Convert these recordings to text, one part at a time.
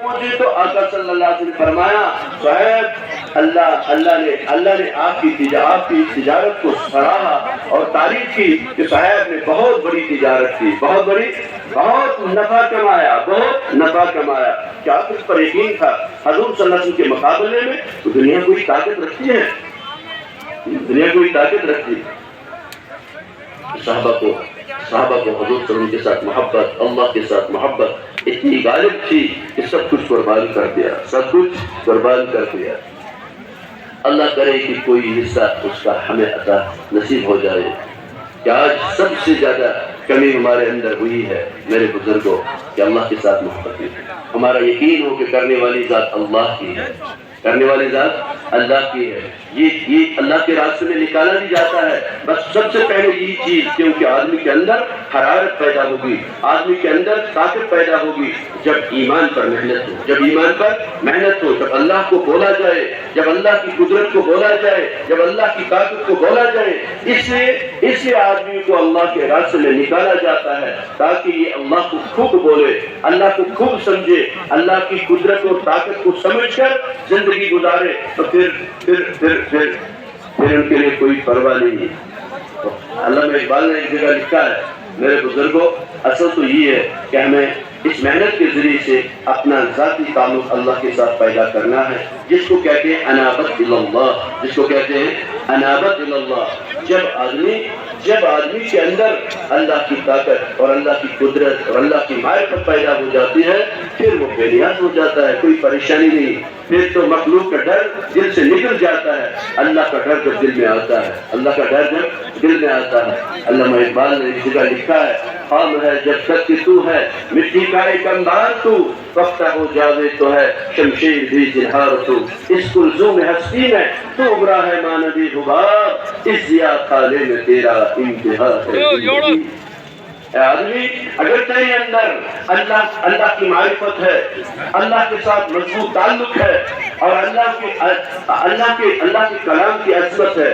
پہنچی تو آقا صلی اللہ علیہ وسلم نے فرمایا صہیب اللہ نے آپ کی تجارت کو سراہا اور تعریف کی کہ صہیب نے بہت بڑی تجارت کی، بہت نفع کمایا. کیا کچھ پر یقین تھا حضور صلی اللہ علیہ وسلم کے مقابلے میں؟ تو دنیا کوئی طاقت رکھتی ہے؟ صحابہ کو حضور صلی اللہ علیہ وسلم کے ساتھ محبت، اللہ کے ساتھ محبت اتنی غالب تھی کہ سب کچھ قربان کر دیا. اللہ کرے کہ کوئی حصہ اس کا ہمیں عطا نصیب ہو جائے. کہ آج سب سے زیادہ کمی ہمارے اندر ہوئی ہے میرے بزرگوں کہ اللہ کے ساتھ محبت ہے. ہمارا یقین ہو کہ کرنے والی ذات اللہ کی ہے، یہ اللہ کے راستے میں نکالا بھی جاتا ہے. بس سب سے پہلے یہی چیز، کیونکہ آدمی کے اندر حرارت پیدا ہوگی، آدمی کے اندر طاقت پیدا ہوگی جب ایمان پر محنت ہو، جب اللہ کو بولا جائے، جب اللہ کی قدرت کو بولا جائے، جب اللہ کی طاقت کو بولا جائے. اس لیے آدمی کو اللہ کے راستے میں نکالا جاتا ہے تاکہ یہ اللہ کو خوب بولے، اللہ کو خوب سمجھے، اللہ کی قدرت اور طاقت کو سمجھ کر زندگی گزارے. تو پھر ان کے لیے کوئی پرواہ نہیں. علامہ اقبال نے ایک جگہ لکھا ہے میرے بزرگوں، اصل تو یہ ہے کہ ہمیں اس محنت کے ذریعے سے اپنا ذاتی تعلق اللہ کے ساتھ پیدا کرنا ہے، جس کو کہتے ہیں انابت اللہ. جب آدمی کے اندر اللہ کی طاقت اور اللہ کی قدرت اور اللہ کی معرفت پیدا ہو جاتی ہے، پھر وہ بے نیاز ہو جاتا ہے، کوئی پریشانی نہیں. پھر تو مخلوق کا ڈر دل سے نکل جاتا ہے، اللہ کا ڈر جب دل میں آتا ہے. علامہ اقبال نے ایک جگہ لکھا ہے خام ہے جب تک کہ تو ہے مٹی کا ایک انبار، تو وقتہ ہو جاوے تو ہے شمشیر بھی زنہار. تو اس کلزوم ہستی میں تو ابھرا ہے مانوی غبار، اس ضیاء خالے میں تیرا انتہا ہے. آدمی اگر تیرے اندر اللہ کی معرفت ہے، اللہ کے ساتھ مضبوط تعلق ہے اور اللہ کے کلام کی عظمت ہے،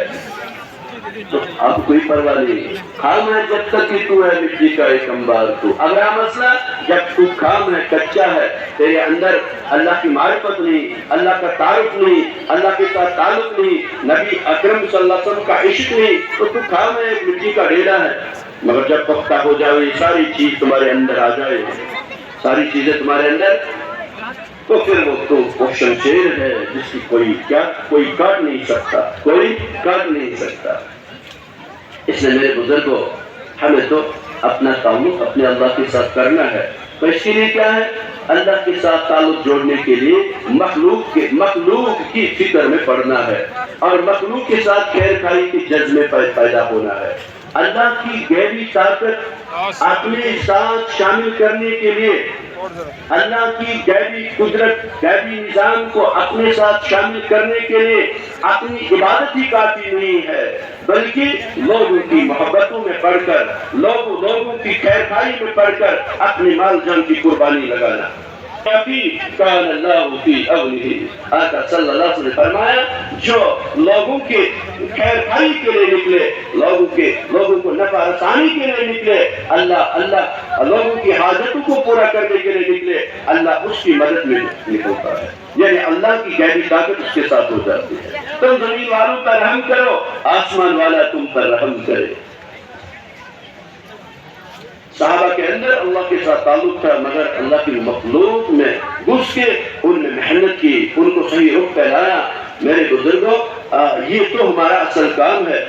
تو اب کوئی پرواہ نہیں. خام ہے جب تک کہ تو ہے مٹی کا ایک انبار. تو اب رہا مسئلہ، جب تو خام ہے، کچا ہے، تیرے اندر اللہ کی معرفت نہیں، اللہ کا تعارف نہیں، اللہ کے ساتھ تعلق نہیں، نبی اکرم صلی اللہ علیہ وسلم کا عشق نہیں، تو خام ہے، ایک مٹی کا ڈھیلا ہے. مگر جب پختہ ہو جائے، ساری چیز تمہارے اندر آ جائے، ساری چیزیں تمہارے اندر، تو پھر وہ شمشیر ہے جس کی کوئی کاٹ نہیں سکتا. اس لیے میرے بزرگوں، ہمیں تو اپنا تعلق اپنے اللہ کے ساتھ کرنا ہے. تو اس کے لیے کیا ہے؟ اللہ کے ساتھ تعلق جوڑنے کے لیے مخلوق کی فکر میں پڑنا ہے اور مخلوق کے ساتھ خیر خواہی کے جذبے پیدا ہونا ہے. اللہ کی غیبی طاقت اپنے ساتھ شامل کرنے کے لیے، اللہ کی غیبی قدرت، غیبی نظام کو اپنے ساتھ شامل کرنے کے لیے اپنی عبادت ہی کافی نہیں ہے، بلکہ لوگوں کی محبتوں میں پڑھ کر، لوگوں کی خیر خواہی میں پڑھ کر اپنے مال جان کی قربانی لگانا. کان اللہ فی اولہ، آقا صلی اللہ علیہ وسلم نے فرمایا جو لوگوں کے خیر خواہی کے لیے نکلے، لوگوں کو نفع رسانی کے لیے نکلے، اللہ لوگوں کی حاجتوں کو پورا کرنے کے لیے نکلے، اللہ اس کی مدد میں نکلتا ہے. یعنی اللہ کی غیبی طاقت اس کے ساتھ ہو جاتی ہے. تم زمین والوں پر رحم کرو، آسمان والا تم پر رحم کرے. صحابہ کے اندر اللہ کے ساتھ تعلق تھا، مگر اللہ کی مخلوق میں گھس کے ان نے محنت کی، ان کو صحیح رخ پہلایا. میرے بزرگوں، یہ تو ہمارا اصل کام ہے.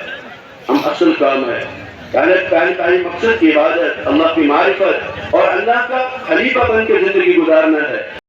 پہلی مقصد کی عبادت، اللہ کی معرفت اور اللہ کا خلیفہ بن کے زندگی گزارنا ہے.